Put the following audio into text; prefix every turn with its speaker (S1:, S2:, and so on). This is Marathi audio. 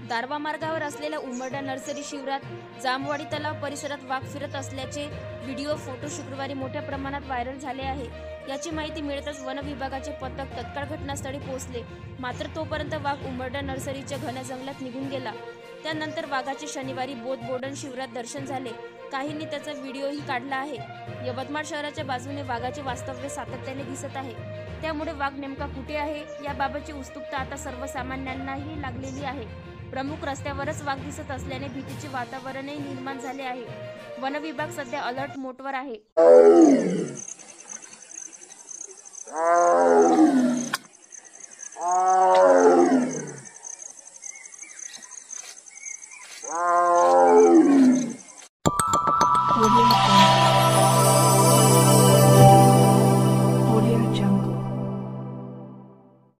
S1: दारवा मार्गावर असलेल्या उमरडा नर्सरी शिवारात जामवाडी तलाव परिसरात वाघ फिरत असल्याचे व्हिडिओ फोटो शुक्रवारी मोठ्या प्रमाणात व्हायरल झाले आहे। याची माहिती मिळताच वन विभागाचे पथक तत्काळ घटनास्थळी पोहोचले, मात्र तोपर्यंत वाघ उमरडा नर्सरीच्या घन जंगलात निघून गेला। त्यानंतर वाघाचे शनिवारी बोध-बोडण शिवारात दर्शन झाले। काहींनी त्याचा व्हिडिओही काढला आहे। यवतमाळ शहराच्या बाजूने वाघाचे वास्तव्य सातत्याने दिसत आहे, त्यामुळे वाघ नेमका कुठे आहे याबाबतची उत्सुकता आता सर्वसामान्यांनाही लागलेली आहे। प्रमुख रस्त्यावरच वाघ दिसत असल्याने भीतीचे वातावरणही निर्माण झाले आहे। वन विभाग सध्या अलर्ट मोडवर आहे।